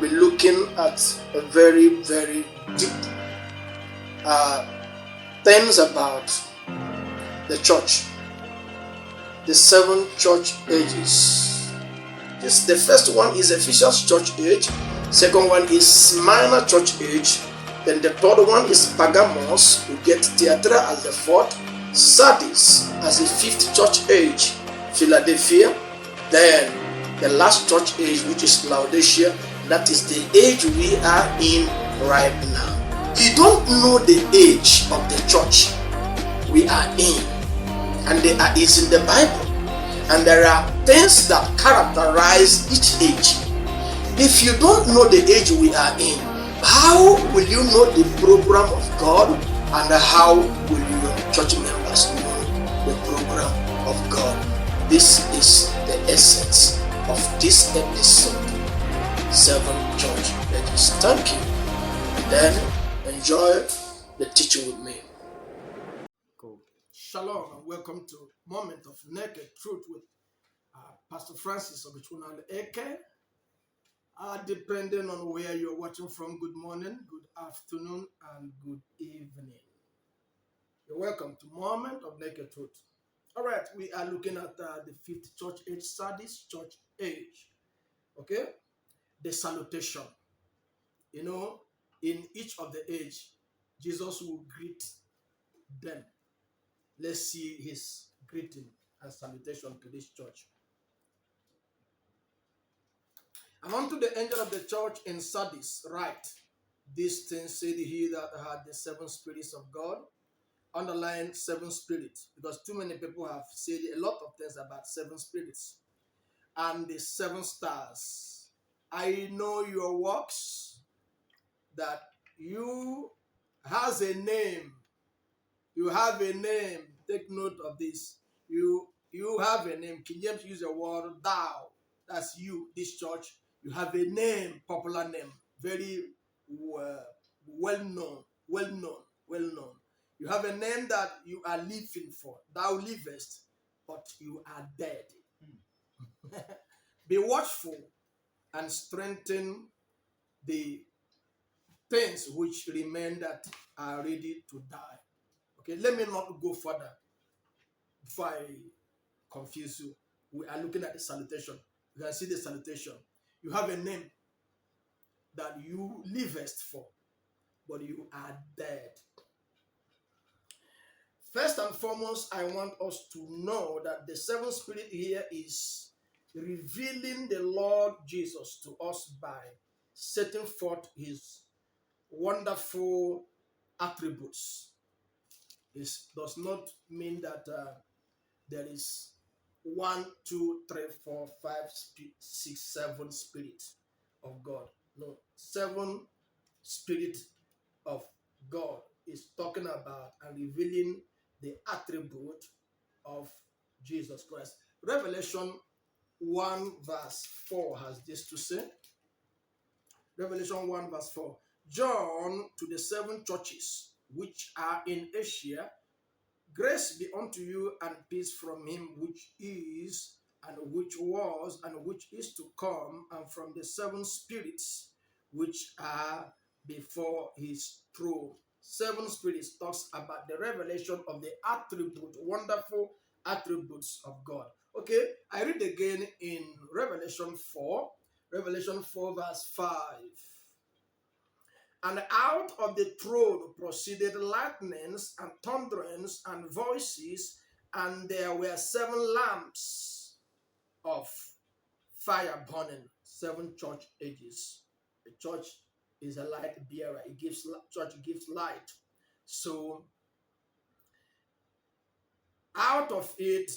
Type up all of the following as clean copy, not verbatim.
we'll be looking at a very, very deep things about the church, the 7 church ages. The first one is Ephesus church age, second one is Smyrna church age, then the third one is Pergamos. We get Thyatira as the fourth, Sardis as the 5th church age, Philadelphia, then the last church age, which is Laodicea. That is the age we are in right now. You don't know the age of the church we are in, and it's in the Bible, and there are things that characterize each age. If you don't know the age we are in, how will you know the program of God, and how will your church members know the program of God? This is the essence of this episode, 7 church ages. Thank you. And then enjoy the teaching with me. Cool. Shalom and welcome to Moment of Naked Truth with Pastor Francis of Ekeh. Depending on where you're watching from, good morning, good afternoon, and good evening. You're welcome to Moment of Naked Truth. All right, we are looking at the 5th church age, Sardis church age. Okay, the salutation. You know, in each of the age, Jesus will greet them. Let's see his greeting and salutation to this church. And unto the angel of the church in Sardis write, these things said he that had the 7 spirits of God. Underline 7 spirits, because too many people have said a lot of things about 7 spirits. And the 7 stars. I know your works, that you has a name. You have a name. Take note of this. You have a name. King James use the word thou. That's you, this church. You have a name, popular name, very well known. You have a name that you are living for. Thou livest, but you are dead. Be watchful and strengthen the things which remain that are ready to die. Okay, let me not go further before I confuse you. We are looking at the salutation. You can see the salutation. You have a name that you livest for, but you are dead. First and foremost, I want us to know that the 7th spirit here is revealing the Lord Jesus to us by setting forth his wonderful attributes. This does not mean that there is 1, 2, 3, 4, 5, 6, 7 spirits of God. No, 7 spirit of God is talking about and revealing the attribute of Jesus Christ. Revelation 1 verse 4 has this to say. Revelation 1 verse 4. John to the 7 churches which are in Asia, grace be unto you and peace from him which is, and which was, and which is to come, and from the 7 spirits which are before his throne. 7 spirits talks about the revelation of the attribute, wonderful attributes of God. Okay, I read again in Revelation 4 verse 5. And out of the throne proceeded lightnings and thunderings and voices, and there were 7 lamps of fire burning. 7 church ages. The church is a light bearer. Church gives light. So out of it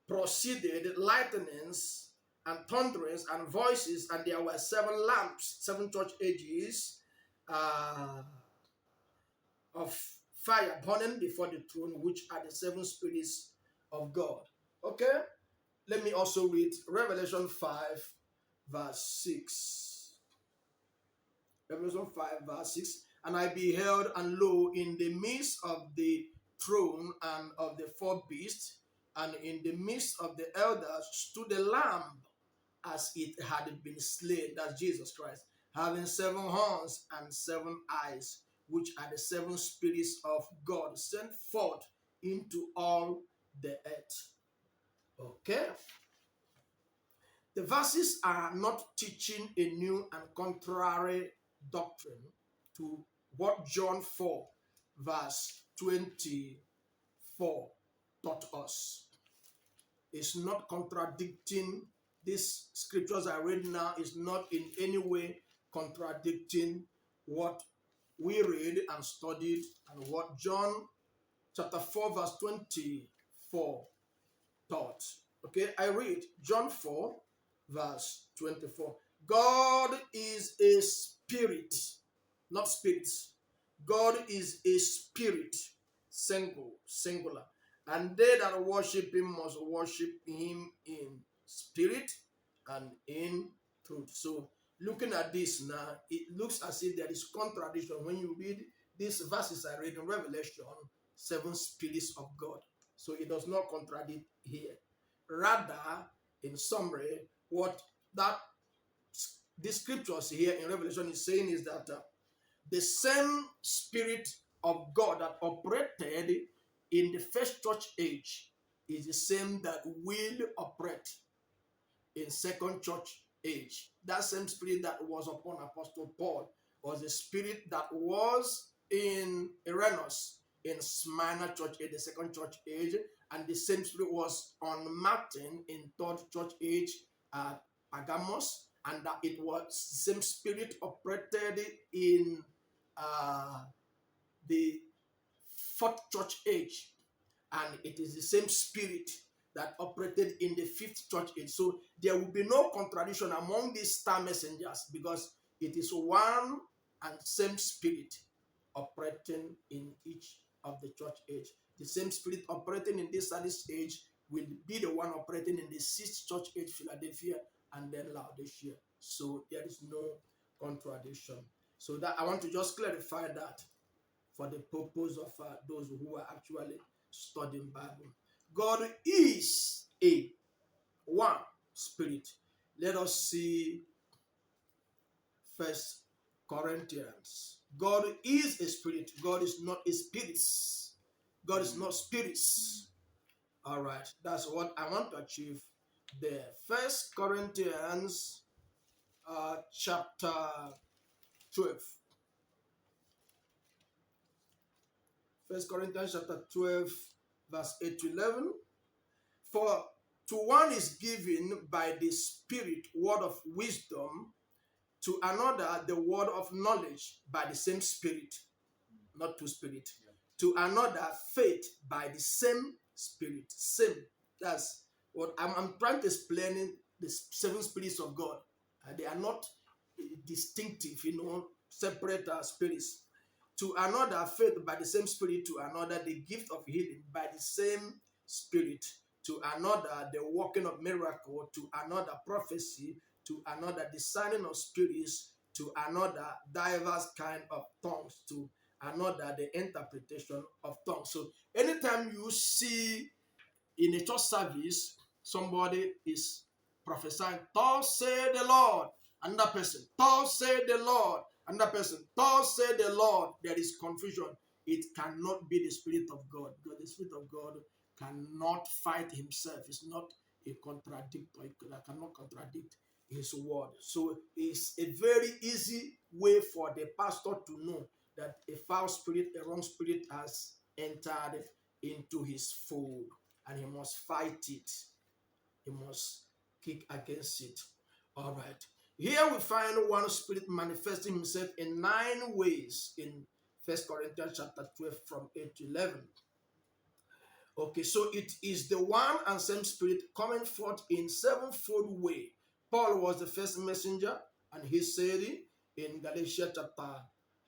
proceeded lightnings and thunderings and voices, and there were 7 lamps, 7 church ages, of fire burning before the throne, which are the 7 spirits of God. Okay, let me also read Revelation 5 verse 6. Revelation 5 verse 6. And I beheld, and lo, in the midst of the throne and of the 4 beasts, and in the midst of the elders stood a lamb as it had been slain, that's Jesus Christ, having 7 horns and 7 eyes, which are the 7 spirits of God sent forth into all the earth. Okay? The verses are not teaching a new and contrary doctrine to what John 4, verse 24 taught us. It's not contradicting. These scriptures I read now is not in any way contradicting what we read and studied and what John chapter 4 verse 24 taught. Okay, I read John 4 verse 24. God is a spirit, not spirits. God is a spirit, singular. And they that worship him must worship him in spirit and in truth. So looking at this now, it looks as if there is contradiction when you read these verses I read in Revelation, 7 spirits of God. So it does not contradict here. Rather, in summary, what that the scriptures here in Revelation is saying is that the same spirit of God that operated in the first church age is the same that will operate in second church age. That same spirit that was upon Apostle Paul was the spirit that was in Irenaeus in Smyrna church age, the second church age, and the same spirit was on Martin in third church age at Pergamos, and that it was the same spirit operated in the fourth church age, and it is the same spirit that operated in the fifth church age. So there will be no contradiction among these star messengers because it is one and same spirit operating in each of the church age. The same spirit operating in this Sardis age will be the one operating in the sixth church age, Philadelphia, and then Laodicea. So there is no contradiction. So that I want to just clarify that for the purpose of those who are actually studying Bible. God is a one spirit. Let us see First Corinthians. God is a spirit. God is not a spirits. God is not spirits. All right, that's what I want to achieve there. First Corinthians chapter 12. First Corinthians chapter 12, verse 8 to 11. For to one is given by the Spirit word of wisdom, to another the word of knowledge by the same Spirit, not two spirit. Yeah. To another faith by the same Spirit. Same. That's what I'm trying to explain. The 7 spirits of God. They are not distinctive, separate spirits. To another faith by the same Spirit, to another the gift of healing by the same Spirit, to another the working of miracle, to another prophecy, to another discerning of spirits, to another diverse kind of tongues, to another the interpretation of tongues. So anytime you see in a church service somebody is prophesying, thus say the Lord, another person, thus say the Lord, another person, thus say the Lord, there is confusion. It cannot be the Spirit of God, because the Spirit of God cannot fight himself. It's not a contradictor. It cannot contradict his word. So it's a very easy way for the pastor to know that a foul spirit, a wrong spirit has entered into his fold, and he must fight it. He must kick against it. All right. Here we find one spirit manifesting himself in 9 ways in 1 Corinthians chapter 12 from 8 to 11. Okay, so it is the one and same spirit coming forth in 7-fold way. Paul was the first messenger, and he said in Galatians chapter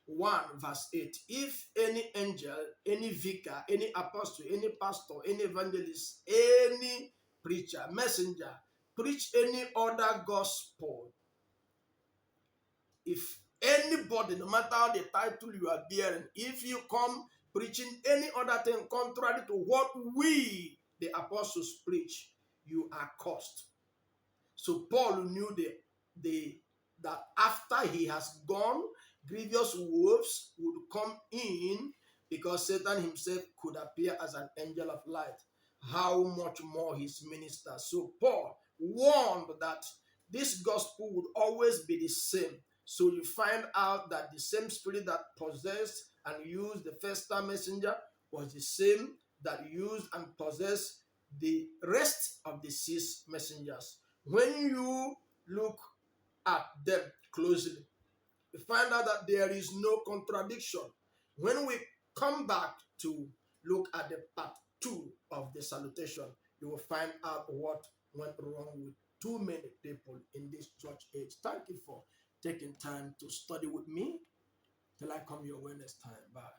1 verse 8, if any angel, any vicar, any apostle, any pastor, any evangelist, any preacher, messenger, preach any other gospel, if anybody, no matter the title you are bearing, if you come preaching any other thing contrary to what we, the apostles, preach, you are cursed. So Paul knew the that after he has gone, grievous wolves would come in because Satan himself could appear as an angel of light. How much more his ministers? So Paul warned that this gospel would always be the same. So you find out that the same spirit that possessed and used the first time messenger was the same that used and possessed the rest of the six messengers. When you look at them closely, you find out that there is no contradiction. When we come back to look at the part 2 of the salutation, you will find out what went wrong with too many people in this church age. Thank you for taking time to study with me till I come your way next time. Bye.